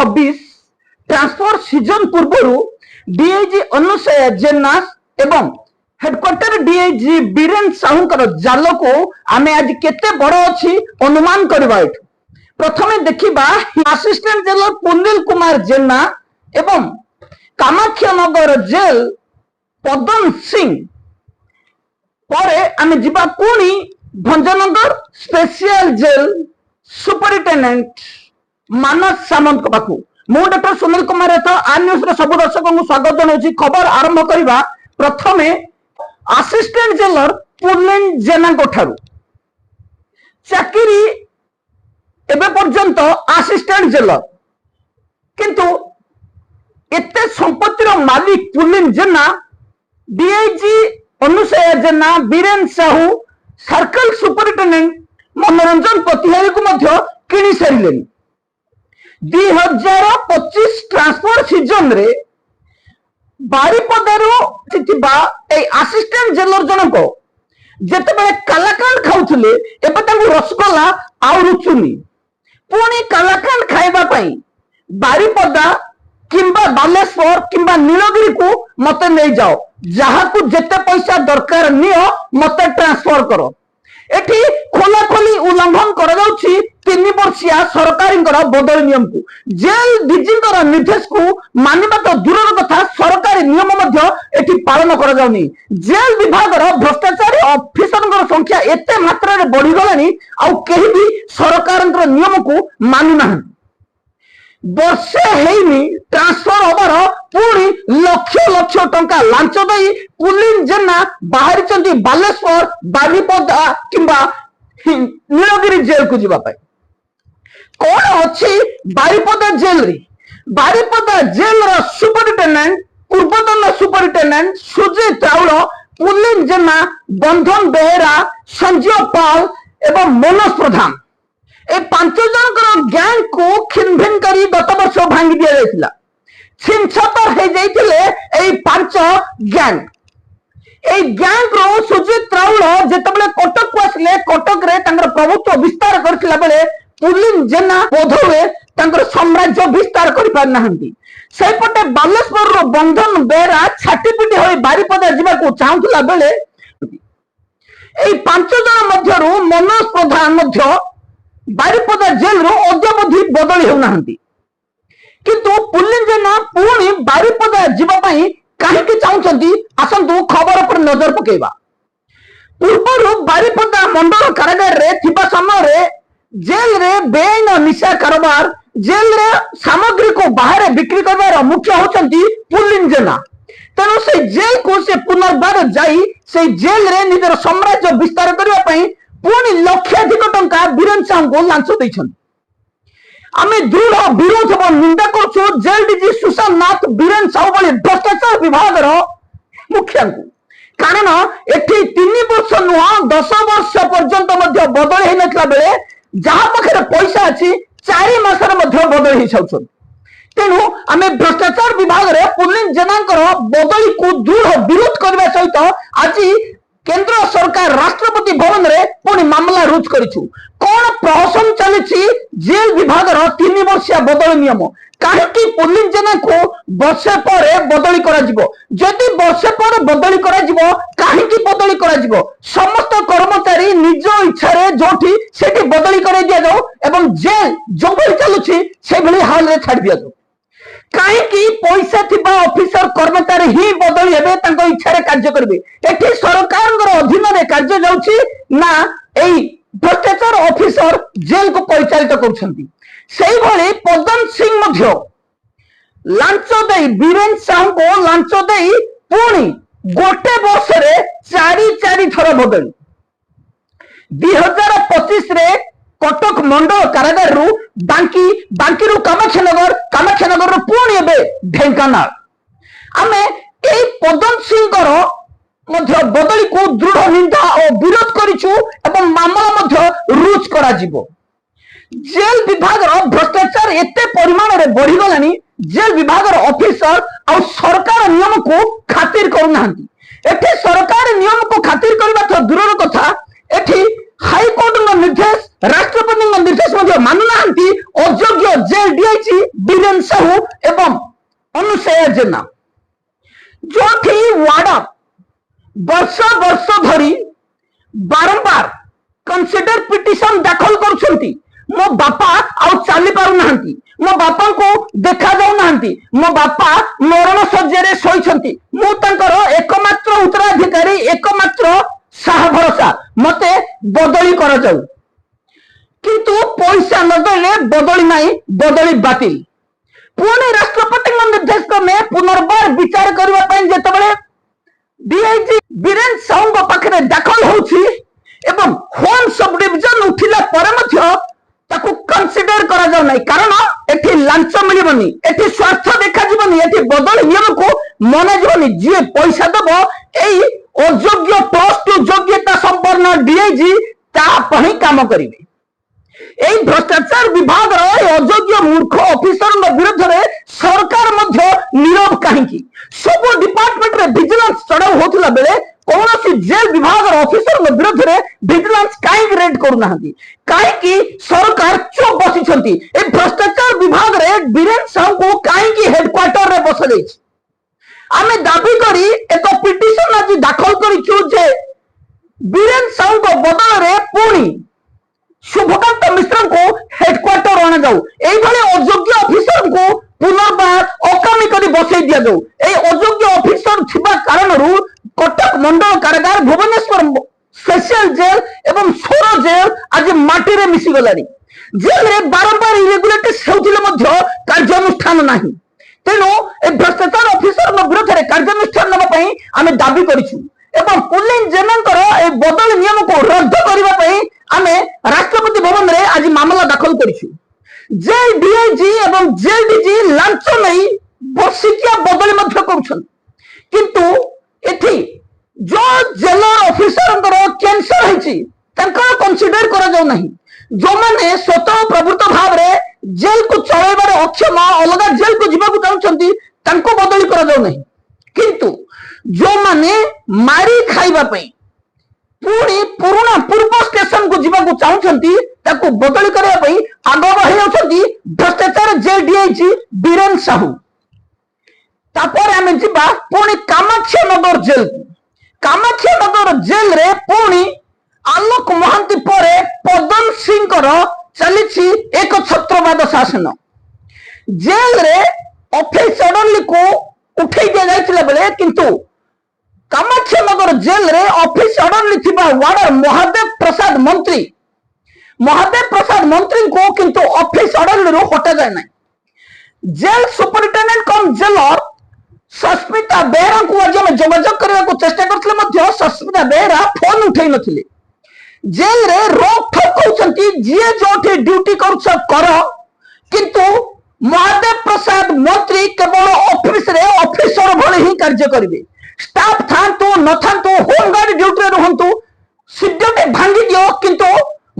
2024 transfer season पूर्व DIG Anusaya जेना एवं headquarter DIG Biren Sahu जाल को आमे आज केते बड़ अच्छी अनुमान करवा। प्रथमे देखिबा असिस्टेंट जेलर पुनिल कुमार जेना एवं कामाख्यानगर जेल पदन सिंह परे आमे जिबा पुणी भंजनगर स्पेशल जेल सुपरिटेंडेंट मानस सामंत को पाखु मु doctor Sunil Kumar R news रे सब दर्शक को स्वागत जनाउछि। खबर आरंभ करबा प्रथमे असिस्टेंट जेलर पुनिल जेना को ठारू चाकरी एबे पर्यंत असिस्टेंट जेलर किंतु एते संपत्तिर मालिक पुनिल जेना डीआईजी अनुसया जेना बीरेन साहू सर्कल सुपरिटेंडेंट मनोरंजन प्रतिहारी को मध्य किणी सारे 2025 ट्रांसफर सीजन रे बारिपदारू असिस्टेंट जेलर जनक जिते कालाकांड खाऊले एवं रसगोला आउ रुचुनी पुणी कालाकांड खाइबा बारिपदा किंबा बालेश्वर किंबा नीलगिरी को मते नहीं जाओ जहाँ को जिते पैसा दरकार नियो मते ट्रांसफर करो। एठी खोला खोली उल्लंघन कर 3 वर्षिया सरकारी बदल नियम को जेल डीजी निर्देश को मानिबा तो दूर कथा सरकारी नियम एठी पालन कर जाउनी। जेल विभाग भ्रष्टाचारी ऑफिसर संख्या एते मात्रा रे बढ़ी गलानी आउ केही भी सरकार नियम को मानु ना। वर्षे हेनी ट्रांसफर हबार पुणी लक्ष लक्ष टंका लांच दई पुलिस जेना बाहरी बालेश्वर बारिपदा किंबा नीलगिरी जेल को जीवा कौन अच्छी बारिपदा जेल रे बारिपदा जेल सुपरिटेंडेंट पूर्वतन सुपरिटेंडेंट सुजीत राउल पुलिस जेना बंधन बेहेरा संजीव पाल एवं मनोज प्रधान ए 5 जन गैंग को खिनभिन करी गत वर्ष भांगी दिया जायतिला। छिनछतर हे जायतिले ए 5 गैंग ए गैंग रो सुजीत राउल जेतबले कटक को आसले कटक रे तांकर प्रभुत्व विस्तार करथिला बेले पुलिस जेना बोधवे तांकर साम्राज्य विस्तार करि पार नाहंती। सेपटे बालेश्वर रो बंधन बेरा छाटीपिटी होई बारिपदा जिबा को चाहुतला बेले ए 5 जन मध्यरु मनोज प्रधान मध्य बारिपदा जेल रो अद्यावधि बदली होना किंतु पुलिस जेना पुणी बारिपदा जीवा कहीं चाहती आसतु खबर पर नजर पकेबा। पूर्व बारिपदा मंडल कारागार रे थिबा समय रे जेल रे बेआईन निशा कारोबार जेल रे सामग्री को बाहर बिक्री करबार मुख्य होचंती पुलिस जेना। तेणु से जेल को से पुनर्बार जाई से जेल रे निजर साम्राज्य विस्तार करबा पुणी लक्षाधिक टंका बीरेन साहू को लांच देछन। आमे दृढ़ विरोध और निंदा करछु जेल डीजी सुशांत नाथ बीरेन साहू वाले भ्रष्टाचार विभाग मुखिया को कारण एठी 3 वर्ष नुह 10 वर्ष पर्यंत मध्य बदल हे नथला बेले जहां पाखे पैसा अछि 4 मासर मध्य बदल हे छौछन। तेणु आमे भ्रष्टाचार विभाग रे पुलिस जेनांकर बदली को दृढ़ विरोध करबा सहित आज केंद्र सरकार राष्ट्रपति भवन रे पुणी मामला रुज करिछु। कौन प्रहसन चली जेल विभाग 3 वर्षिया बदल नियम कहीं पुलिस जेना को वर्षे पर बदली जदि वर्षे पर बदली कहीं बदली समस्त कर्मचारी निज इच्छा जो से बदली कर दिया जाओ एवं जेल जो चलुची से हाल रे छाड़ दिया जाओ। कहीं पैसा थिबा ऑफिसर कर्मचारी ही बदली हेबे तांको इच्छा रे कार्य करबे। एठी सरकार अधीन रे कार्य जाउची ना एई भ्रष्टाचार ऑफिसर जेल को परिचालित करछंती। सेही भली पदन सिंह मध्य लांच देई बीरेन साहू को लांच देई पुणी गोटे वर्ष रे 4 थर बदली 2025 रे कटक मंडल कारागार रु बांकी रु कामाख्यानगर रु पुणी एबे ढेंकानाल आमे ए पदन सिंह मध्य बदली को दृढ़ निंदा और विरोध करिछु एवं मामला मध्य रुज करा जिवो। जेल विभाग भ्रष्टाचार एते परिमाण रे बढ़ी गलानी जेल विभाग ऑफिसर और सरकार नियम को खातिर करूनाहांती। एठी सरकार नियम को खातिर करबा तो दूर कथा एठी हाईकोर्ट निर्देश राष्ट्रपति निर्देश मानुना अयोग्य जेल डीआईजी बीरेन साहू एवं अनुसया जेना जो वार्डन वर्ष वर्ष धरी बारंबार कंसिडर पिटिशन दाखल करुछंती मो बापा आउ चली पारु नाहंती मो बापा को देखा जाऊ नाहंती मो बापा मरण सज्जा शोइछंती मु तांकर एकमात्र उत्तराधिकारी एकमात्र साहा भरोसा मते बदली करा जाऊ किंतु पैसा न देले बदली नहीं बदली बातिल पुणी राष्ट्रपति निर्देश क्रमे पुनर्बार विचार करने जिते डीआईजी बीरेन साहू पाखे दाखल होउछि एवं होम सब डिविजन उठिला परे मध्य ताकू कंसीडर करा जाउ नै कारण एठी लांच मिलिबनी एठी स्वार्थ देखा जीवनी एठी बदल नियम को मने जीवनी जे पैसा दबो एई अयोग्य पोस्ट योग्यता संपन्न डीआईजी ता पही काम करिवे এই ভ্রষ্টাচার বিভাগর অযোগ্য মূর্খ অফিসর বিরুদ্ধে সরকার মধ্য নীরব কাহিকি সব ডিপার্টমেন্টরে ভিজিলান্স চড়াও হোলা বেলে কৌনসি জেল বিভাগর অফিসর বিরুদ্ধে ভিজিলান্স কাহিকি রেড করুনাহান্তি কাহিকি সরকার চুপ বসিছন্তি এই ভ্রষ্টাচার বিভাগরে বীরেন সাহুকে কাহিকি হেডকোয়ার্টার রে বসা যাইছি আমি দাবি করি এক পিটিশন আজি দাখল করিছু যে বীরেন সাহুকে বদଳରେ পুଣି शुभकांत मिश्र को हेडक्वार्टर आना जाऊ यही अयोग्य ऑफिसर को पुनर्बार अकामी कर बसई दि जाऊ अयोग्य ऑफिसर थिबा कारणरू कटक मंडल कारागार भुवनेश्वर स्पेशल जेल एवं सोर जेल आज माटी रे मिसी गलानी जेल रे बारंबार इरेगुलेटर्स हेउथिले मध्य कार्यानुष्ठान नाही तेणु ए भ्रष्टाचार ऑफिसर विरोध में कार्यानुष्ठान नबा पई आमे दाबी करिछु एवं पुलिस जेनंकर ए बदल नियम को रद्द करबा पई आमे राष्ट्रपति भवन रे आज मामला दाखल करिछु जेल डीआईजी एवं जेल डीजी लांच नहीं बसिकिया बदल मध्य करुछन किंतु एठी जो जेलर ऑफिसर कैंसर है कंसीडर करा जाऊ नहीं जो माने स्वतः प्रवृत्त भाव रे जेल को चलाइबार अक्षम अलग जेल को जीवा चाहते तांको बदली करा जाऊ नहीं किंतु जो माने मारी खाइबा पई पुणी पुराना पूर्व स्टेशन को जीवा चाहते ताको बदली करबा पई आगो बहि अछंती भ्रष्टाचार जेल डीआईजी बीरेन साहू तापर आमे जीवा पुणी कामाख्या नगर जेल रे पुणी आलोक महांती परे पदन सिंह चली एक छत्रवाद शासन जेल रे ऑफिस सडनली को उठे दिया जाइतिला बेले किंतु कामाख्या नगर जेल रे ऑफिस सडनली थिबा वार्डर महादेव प्रसाद मंत्री को किंतु ऑफिस सडनली रो हटा जाय नै जेल सुपरिटेंडेंट कम जेलर सस्मिता बेहरा को आज हम जोगाजोग करने को चेष्टा करथिले मध्य सस्मिता बेहरा फोन उठै नथिले जेल रे रोक ठोक कहउछंती जे जोठी ड्यूटी करूछ कर किंतु महादेव प्रसाद मंत्री केवल ऑफिस रे ऑफिसर भले ही कार्य करिवे स्टाफ थांतु न थांतु होमगार्ड ड्यूटी रे रहंतु सिड्यूटी भांगी दियो किंतु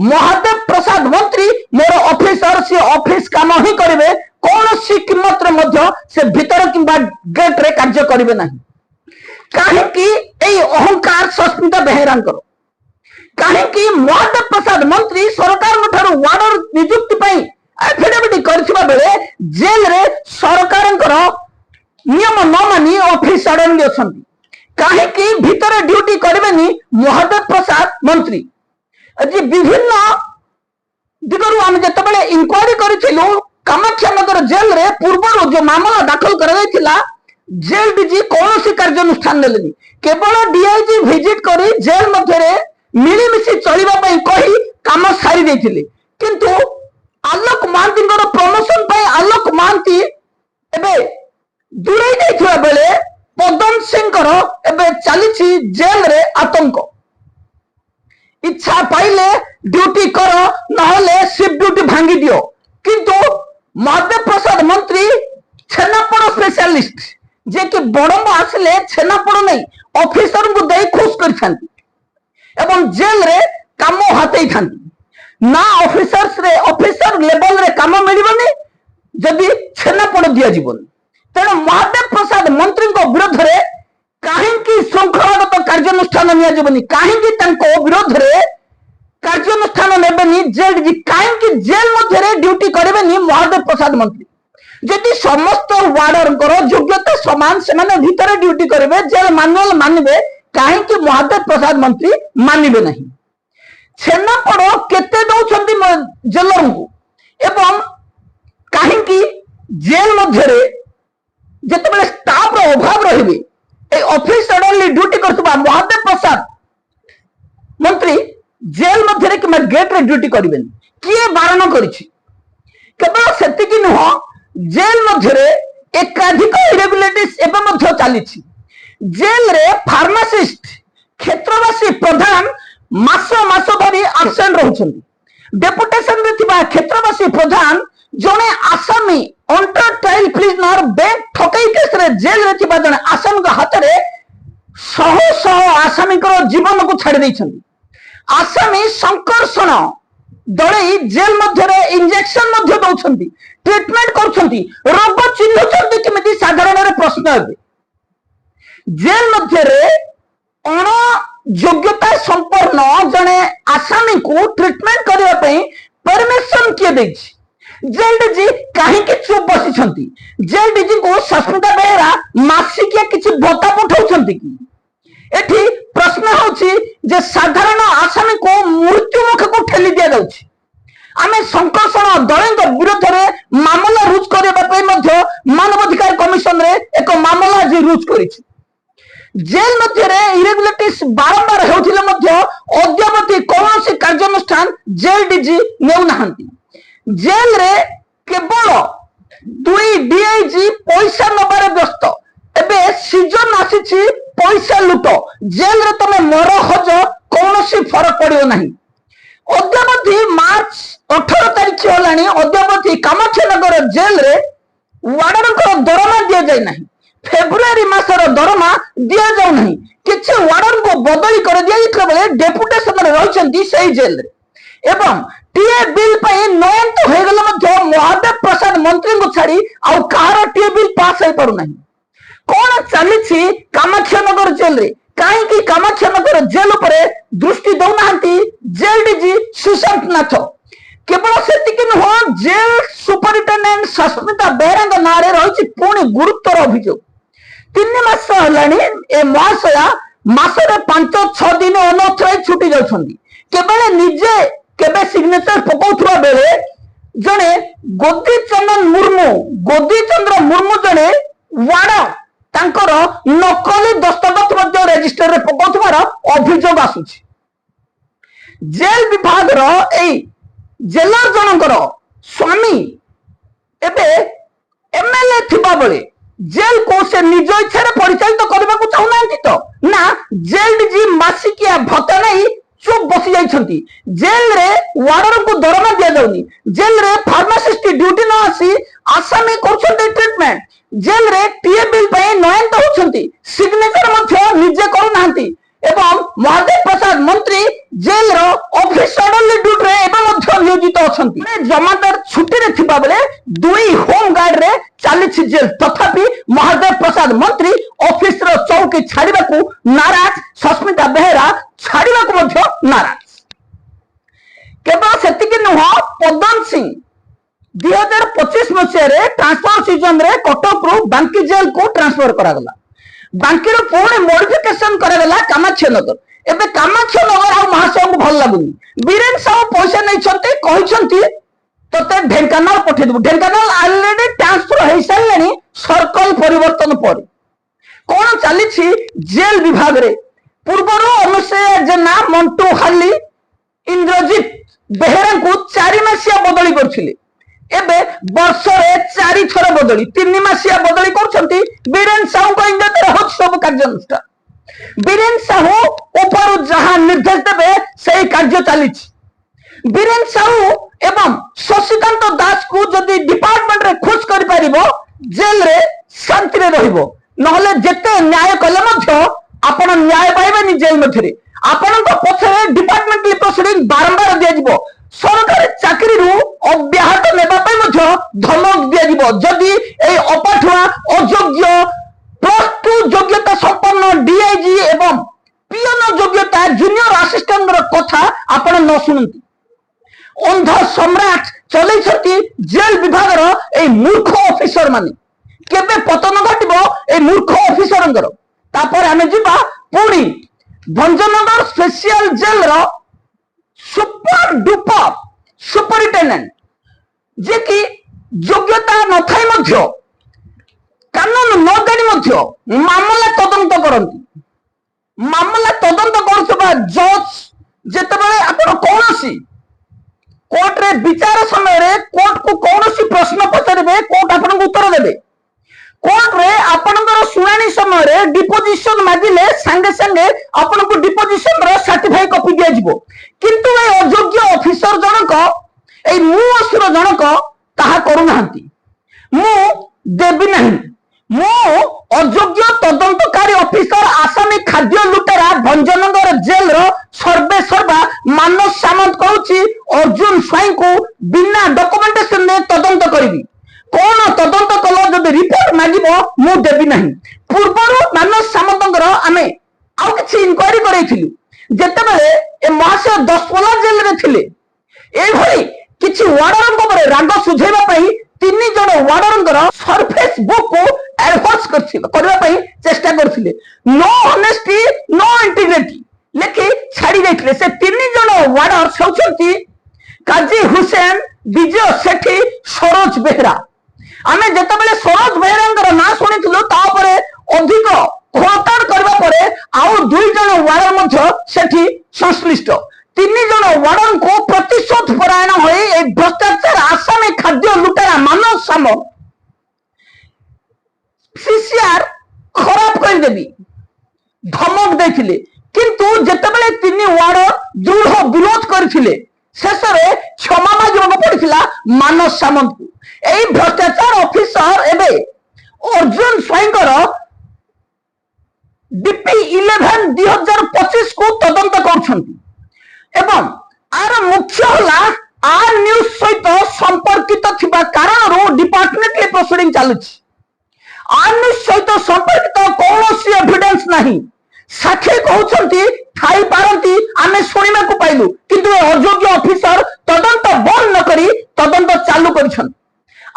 महादेव प्रसाद मंत्री मोर ऑफिसर से ऑफिस काम ही करिवे कौन सी कीमत रे मध्य से भीतर किंबा गेट रे कार्य करिवे नहीं काहे कि एई अहंकार सस्मिता बेहेरांकर काहे कि महादेव प्रसाद मंत्री सरकार ठारू वार्डर नियुक्ति पई एफिडेविट करथिबा बेले जेल रे सरकारंकर नियम न मानी ऑफिस सडनली अछंती काहे कि भीतर ड्यूटी करबेनी महादेव प्रसाद मंत्री आज विभिन्न दिगरु हम जतबेले इंक्वायरी करिथिलु कामाख्या नगर जेल रे पूर्व जो मामला दाखल करा जायतिला जेल डीजी कौन सी कार्यानुष्ठान नेलेनी केवल डीआईजी विजिट करी जेल मध्य रे मिलीमिशी चलिबा पई कही काम सारी देथिले किंतु आलोक महांती प्रमोशन पाई आलोक महांती एबे दूरे जाइथिबा बेले पदन सिंह एबे चली जेल रे आतंक इच्छा पाइले ड्यूटी कर नहले शिफ्ट ड्यूटी भांगी दियो किंतु महादेव प्रसाद मंत्री छेनापड़ स्पेशलिस्ट जे कि बड़ंब आसिले छेनापड़ नहीं ऑफिसर को दे खुश करछंती एवं जेल रे काम हाथई थांती ना ऑफिसर लेवल रे काम मिलबनी जदि छेनापड़ दिया जीवन तेणु महादेव प्रसाद मंत्री विरोध में कहीं श्रृंखलागत कार्यानुष्ठान निजी कहीं विरोध में କାର୍ଯ୍ୟାନୁଷ୍ଠାନ ନେବେନି ଜେଲ୍ ଡିଜି। କାହିଁକି ଜେଲ୍ ମଧ୍ୟରେ ଡ୍ୟୁଟି କରିବେନି ମହାଦେବ ପ୍ରସାଦ ମନ୍ତ୍ରୀ? ଯଦି ସମସ୍ତ ୱାର୍ଡରଙ୍କର ଯୋଗ୍ୟତା ସମାନ ସେମାନେ ଭିତରେ ଡ୍ୟୁଟି କରିବେ, ଜେଲ୍ ମାନୁଆଲ ମାନିବେ, କାହିଁକି ମହାଦେବ ପ୍ରସାଦ ମନ୍ତ୍ରୀ ମାନିବେ ନାହିଁ? ଛେନାପୋଡ କେତେ ଦଉଛନ୍ତି ଜେଲରଙ୍କୁ ଏବଂ କାହିଁକି ଜେଲ୍ ମଧ୍ୟରେ ଯେତେବେଳେ ଷ୍ଟାଫର ଅଭାବ ରହିବେ এই অফিস অর্ডারলি ডিউটি করুবা মহাদেব প্রসাদ মন্ত্রী জেল মধ্যে কিংবা গেটরে ডিউটি করবেন? কিଏ বারণ করেছে? কেবল সেতিকি নুহ, জেল মধ্যে একাধিক ইরেগুলারিটিস এবে মধ্যে চালিছি। জেলরে ফার্মাসিস্ট ক্ষেত্রবাসী প্রধান মাস মাস ধরি আবসেন্ট রহুଛନ୍ତି। ডেপুটেশন রে থিবা ক্ষেত্রবাসী প্রধান জনে আসামি অন্টার ট্রায়াল প্রিজনর ব্যাংক ঠকাই কেসরে জেল রে থিবা জনে আসামিଙ୍କ হাତରେ শহ শহ আসামিଙ୍କର জীবনକୁ ଛାଡ଼ି ଦେଇଛନ୍ତି। আসামি সংকর্ষণ দଳେଇ জেল ମଧ୍ୟରେ ইনজেকশন ମଧ୍ୟ ଦଉଛନ୍ତି, ট্রিটমেন্ট କରୁଛନ୍ତି, ରୋଗ ଚିହ୍ନୁଛନ୍ତି କେମିତି ସାଧାରଣରେ ପ୍ରଶ୍ନ ଏବେ। জেল ମଧ୍ୟରେ ଅଣ ଯୋଗ୍ୟତା ସମ୍ପନ୍ନ ଜଣେ ଆସାମୀକୁ ଟ୍ରିଟମେଣ୍ଟ କରିବା ପାଇଁ ପରମିଶନ କିଏ ଦେଇଛି? ଜେଲ୍ ଡିଜି କାହିଁକି ଚୁପ୍ ବସିଛନ୍ତି? ଜେଲ୍ ଡିଜିଙ୍କୁ ସସ୍ମିତା ବେହେରା ମାସିକିଆ କିଛି ଭତ୍ତା ପଠାଉଛନ୍ତି କି? ଏଠି ପ୍ରଶ୍ନ ହେଉଛି ଯେ ସାଧାରଣ ଆସାମୀକୁ ମୃତ୍ୟୁ ମୁଖକୁ ଠେଲି ଦିଆଯାଉଛି। ଆମେ ସଂକର୍ଷଣ ଦଳଙ୍କ ବିରୋଧରେ ମାମଲା ରୁଜୁ କରିବା ପାଇଁ ମଧ୍ୟ ମାନବାଧିକାର କମିଶନରେ ଏକ ମାମଲା ଆଜି ରୁଜୁ କରିଛୁ। ଜେଲ୍ ମଧ୍ୟରେ ଇରେଗୁଲାରିଟିସ୍ ବାରମ୍ବାର ହେଉଥିଲେ ମଧ୍ୟ ଅଦ୍ୟାବଧି କୌଣସି କାର୍ଯ୍ୟାନୁଷ୍ଠାନ ଜେଲ୍ ଡିଜି ନେଉନାହାନ୍ତି। ଜେଲ୍ରେ କେବଳ 2 DIG ପଇସା ନେବାରେ ବ୍ୟସ୍ତ। ଏବେ ସିଜନ ଆସିଛି ପଇସା ଲୁଟ। ଜେଲ୍ରେ ତମେ ମର ହଜ କୌଣସି ଫରକ ପଡ଼ିବ ନାହିଁ। ଅଦ୍ୟାବଧି ମାର୍ଚ୍ଚ 18 ତାରିଖ ହେଲାଣି, ଅଦ୍ୟାବଧି କାମାକ୍ଷାନଗର ଜେଲ୍ରେ ୱାର୍ଡରଙ୍କର ଦରମା ଦିଆଯାଇ ନାହିଁ। ଫେବୃଆରୀ ମାସର ଦରମା ଦିଆଯାଉ ନାହିଁ। କିଛି ୱାର୍ଡରଙ୍କୁ ବଦଳି କରି ଦିଆଯାଇଥିବା ବେଳେ ଡେପୁଟେସନରେ ରହିଛନ୍ତି ସେଇ ଜେଲ୍ରେ। ଏବଂ ଟିଏ ବିଲ୍ ପାଇଁ ନୟନ୍ତ ହୋଇଗଲେ ମଧ୍ୟ ମହାଦେବ ପ୍ରସାଦ ମନ୍ତ୍ରୀଙ୍କୁ ଛାଡ଼ି ଆଉ କାହାର ଟିଏ ବିଲ୍ ପାସ୍ ହୋଇପାରୁନାହିଁ। କଣ ଚାଲିଛି କାମାକ୍ଷାନଗର ଜେଲ୍ରେ? କାହିଁକି କାମାକ୍ଷାନଗର ଜେଲ୍ ଉପରେ ଦୃଷ୍ଟି ଦଉନାହାନ୍ତି ଜେଲ୍ ଡିଜି ସୁଶାନ୍ତ ନାଥ? କେବଳ ସେତିକି ନୁହଁ, ଜେଲ୍ ସୁପରିଟେଣ୍ଡେଣ୍ଟ ସସ୍ମିତା ବେହେରାଙ୍କ ନାଁରେ ରହିଛି ପୁଣି ଗୁରୁତର ଅଭିଯୋଗ। 3 ମାସ ହେଲାଣି ଏ ମହାଶୟା ମାସରେ 5-6 ଦିନ ଅନଅଥରାଇଜ ଛୁଟି ଯାଉଛନ୍ତି। କେବଳ ନିଜେ କେବେ ସିଗ୍ନେଚର ପକାଉଥିବା ବେଳେ ଜଣେ ଗୋଦୀଚନ୍ଦ୍ର ମୁର୍ମୁ ଜଣେ ୱାର୍ଡର ତାଙ୍କର ନକଲି ଦସ୍ତଖତ ମଧ୍ୟ ରେଜିଷ୍ଟରରେ ପକାଉଥିବାର ଅଭିଯୋଗ ଆସୁଛି। ଜେଲ୍ ବିଭାଗର ଏଇ ଜେଲର ଜଣଙ୍କର ସ୍ୱାମୀ ଏବେ MLA ଥିବା ବେଳେ ଜେଲ୍କୁ ସେ ନିଜ ଇଚ୍ଛାରେ ପରିଚାଳିତ କରିବାକୁ ଚାହୁଁନାହାନ୍ତି ତ ନା ଜେଲ୍ ଡିଜି ମାସିକିଆ ଭତ୍ତା ନେଇ ଚୁପ୍ ବସି ଯାଇଛନ୍ତି। ଜେଲ୍ରେ ୱାର୍ଡରଙ୍କୁ ଦରମା ଦିଆଯାଉନି। ଜେଲ୍ରେ ଫାର୍ମାସିଷ୍ଟ ଡ୍ୟୁଟି ନ ଆସି ଆସାମୀ କରୁଛନ୍ତି ଟ୍ରିଟମେଣ୍ଟ। ଜେଲ୍ରେ ଟିଏ ବିଲ୍ ପାଇଁ ନୟନ୍ତ ହେଉଛନ୍ତି, ସିଗ୍ନେଚର ମଧ୍ୟ ନିଜେ କରୁନାହାନ୍ତି। ଏବଂ ମହାଦେବ ପ୍ରସାଦ ମନ୍ତ୍ରୀ ଜେଲ୍ର ଅଫିସ ଅର୍ଡରଲି ଡ୍ୟୁଟିରେ ଏବେ ମଧ୍ୟ ନିୟୋଜିତ ଅଛନ୍ତି। ଜମାଦାର ଛୁଟିରେ ଥିବା ବେଳେ 2 ହୋମ ଗାର୍ଡରେ ଚାଲିଛି ଜେଲ୍। ତଥାପି ମହାଦେବ ପ୍ରସାଦ ମନ୍ତ୍ରୀ ଅଫିସର ଚୌକି ଛାଡ଼ିବାକୁ ନାରାଜ, ସସ୍ମିତା ବେହେରା ଛାଡ଼ିବାକୁ ମଧ୍ୟ ନାରାଜ। କେବଳ ସେତିକି ନୁହଁ, ପଦନ ସିଂ 2025 ମସିହାରେ ଟ୍ରାନ୍ସଫର ସିଜନରେ କଟକରୁ ବାଙ୍କୀ ଜେଲ୍କୁ ଟ୍ରାନ୍ସଫର କରାଗଲା। ବାଙ୍କୀରୁ ପୁଣି ମୋଡିଫିକେସନ କରାଗଲା କାମାକ୍ଷାନଗର। ଏବେ କାମାକ୍ଷାନଗର ଆଉ ମହାଶୟଙ୍କୁ ଭଲ ଲାଗୁନି। ବୀରେନ ସାହୁ ପଇସା ନେଇଛନ୍ତି, କହିଛନ୍ତି ତତେ ଢେଙ୍କାନାଳ ପଠେଇଦେବୁ। ଢେଙ୍କାନାଳ ଅଲରେଡି ଟ୍ରାନ୍ସଫର ହେଇସାରିଲାଣି ସର୍କଲ ପରିବର୍ତ୍ତନ ପରେ। କଣ ଚାଲିଛି ଜେଲ୍ ବିଭାଗରେ? ପୂର୍ବରୁ ଅନୁସୟା ଜେନା, ମଣ୍ଟୁ ହାଲି, ଇନ୍ଦ୍ରଜିତ ବେହେରାଙ୍କୁ 4 ମାସିଆ ବଦଳି କରିଥିଲେ। ଏବେ ବର୍ଷରେ 4 ଥର ବଦଳି, 3 ମାସିଆ ବଦଳି କରୁଛନ୍ତି। ବୀରେନ ସାହୁଙ୍କ ଇଙ୍ଗତରେ ହଉଛି ସବୁ କାର୍ଯ୍ୟାନୁଷ୍ଠାନ। ବୀରେନ ସାହୁ ଉପରୁ ଯାହା ନିର୍ଦ୍ଦେଶ ଦେବେ ସେହି କାର୍ଯ୍ୟ ଚାଲିଛି। ବୀରେନ ସାହୁ ଏବଂ ଶଶିକାନ୍ତ ଦାସକୁ ଯଦି ଡିପାର୍ଟମେଣ୍ଟରେ ଖୁସ କରିପାରିବ ଜେଲ୍ରେ ଶାନ୍ତିରେ ରହିବ। ନହେଲେ ଯେତେ ନ୍ୟାୟ କଲେ ମଧ୍ୟ ଆପଣ ନ୍ୟାୟ ପାଇବେନି ଜେଲ୍ ମଧ୍ୟରେ। ଆପଣଙ୍କ ପଛରେ ଡିପାର୍ଟମେଣ୍ଟାଲ ପ୍ରୋସିଡିଂ ବାରମ୍ବାର ଦିଆଯିବ। ସରକାରୀ ଚାକିରିରୁ ଅବ୍ୟାହତ ନେବା ପାଇଁ ମଧ୍ୟ ଧମକ ଦିଆଯିବ। ଯଦି ଏହି ଅପାଠୁଆ, ଅଯୋଗ୍ୟ, +2 ଯୋଗ୍ୟତା ସମ୍ପନ୍ନ DIG ଏବଂ ପିଅନ ଯୋଗ୍ୟତା ଜୁନିୟର ଆସିଷ୍ଟାଣ୍ଟର କଥା ଆପଣ आपण न शुणती अंध सम्राट चलैछंती जेल विभाग ए मूर्ख ऑफिसर माने केबे पतन घटिबो ए मूर्ख ऑफिसरंगर तापर आमे जिबा पुणी भंजनगर स्पेशल जेल रो सुपर डुपर सुपरिटेंडेंट जे कि योग्यता न थाई मध्य कानून न जानी मध्य मामला तदंत करती मामला तदंत करुवा जज जेतेबेले आपण कोनोसी कोर्ट रे विचार समय रे कोर्ट को कोनोसी प्रश्न पचारे कोर्ट आपन उत्तर देबे कोर्ट रे आपनकर सुनानी समय रे डिपोजिशन मागिले संगे संगे आपन को डिपोजिशन रो सर्टिफाई कॉपी दिया जिवो किंतु ए अयोग्य ऑफिसर जनक ए मु असुर जनक ताहा करू नाहंती मु देबी नहीं मु अयोग्य तदंतकारी ऑफिसर आसामी खाद्य लुटेरा भंजनगर जेल रो सर्वे सर्वा मानस सामंत कहूची अर्जुन स्वाई को बिना डॉक्यूमेंटेशन ने तदंत करिवि कौन तदंत कल जब रिपोर्ट मागिबो मु देबी नहीं पूर्वर मानस सामंतर आमे आउ किछि इंक्वायरी करैथिलु जेतेबेले ए महाशय 10 पला जेल रे थिले ए भली किछि वार्डरन को राग सुझेबा पई तीन जण वार्डरन सरफेस बुक को एडवांस करबा पई चेष्टा करथिले नो ऑनेस्टी नो इंटीग्रिटी लेखि छाड़ी दैथिले से तीन जण वार्डर सौचंती काजी हुसैन विजय सेठी सरोज बेहरा आमे जेतेबेले सरोज बेहरांकर ना शुणिथिलु तापरे अधिक खोलताड़ करबा परे आउ दुई जण वार्डर मध्य सेठी संश्लिष्ट तीन जण वार्डन को प्रतिशोध परायण होई ए भ्रष्टाचार आसामी खाद्य लुटेरा मानव साम सीसीआर खराब कर देबी धमक देथिले किंतु जेतेबेले तीन वार्डर दृढ़ विरोध करथिले शेषरे क्षमा मागिବାକୁ पड़िथिला मानस सामंत को एई भ्रष्टाचार ऑफिसर एबे अर्जुन स्वाईंकर डीपी 11 2025 को तदंत करछंती एवं आर मुख्य होला आर न्यूज सहित संपर्कित थिबा कारणरू डिपार्टमेंट ले प्रोसीडिंग चालुछि आर न्यूज सहित संपर्कित कौनसी एविडेंस नहीं साक्षी कहउछंती थाई पारंती आमे सुनिमा को पाइलु किंतु अयोग्य ऑफिसर तदंत बंद न करी तदंत चालू करिछन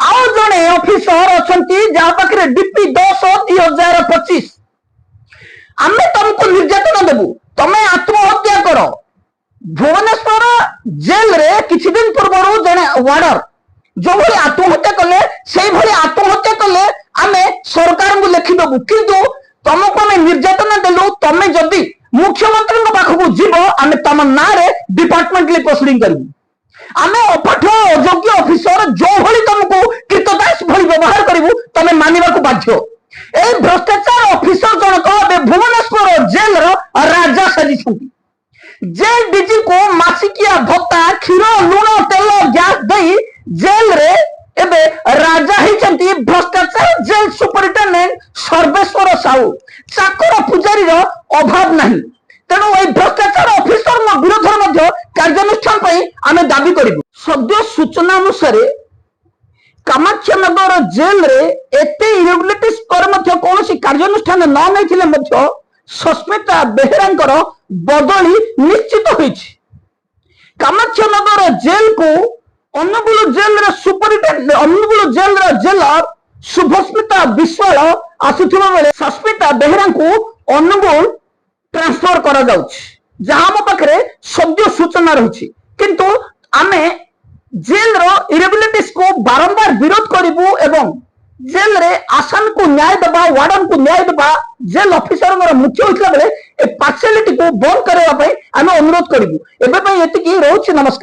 आउ जणे ऑफिसर अछंती जा पाखरे डीपी 10 2025 आमे तुमको निर्यातना देबु तमे आत्महत्या करो भुवनेश्वर जेल रे किछि दिन पूर्व जणे वार्डर जो भली आत्महत्या कले सेही भली आत्महत्या कले आमे सरकार को लिखि देबु किंतु तुमको आमे निर्यातना देलु तमे जदी मुख्यमंत्री पाखक जीव आमे तम ना रे डिपार्टमेंट ले प्रोसीडिंग करबु आमे अपाठ अयोग्य ऑफिसर जो भली तुमको कृतदास भली व्यवहार करबु तमे मानिबा को बाध्य ए भ्रष्टाचार ऑफिसर जनक भुवनेश्वर जेल रो राजा साजी छंती जेल डीजी को मासिकिया भत्ता क्षीर लुण तेल गैस दई जेल रे एबे राजा ही भ्रष्टाचार जेल सुपरिटेंडेंट सर्वेश्वर साहू चाकर पुजारी रो अभाव नहीं तेणु ए भ्रष्टाचार ऑफिसर विरोध कार्यानुष्ठान आमे दाबी करिबु सद्य सूचना अनुसार कामाक्षानगर जेल रे एते इरेगुलेटिस पर कौन कार्यानुष्ठान न नहीं सस्मिता बेहरांकर बदली निश्चित होइछि कामाक्षानगर जेल को अनुगुल जेल रे सुपरिटेंडेंट अनुगुल जेल रे जेलर शुभस्मिता विश्वाल आसुथिबा बेले सस्मिता बेहरा को अनुगुल ट्रांसफर करा जाउछि जहां मो पाखरे सद्य सूचना रहिछि किंतु आमे जेल रो इरेगुलेटिस को बारंबार विरोध करिवु एवं जेल रे आसान को न्याय देबा वार्डन को न्याय देबा जेल ऑफिसर मुख्य होइतला बेले ए पार्शियलिटी को बंद करबा पई आमे अनुरोध करिवु एबे पई एतिकी रहउछि नमस्कार।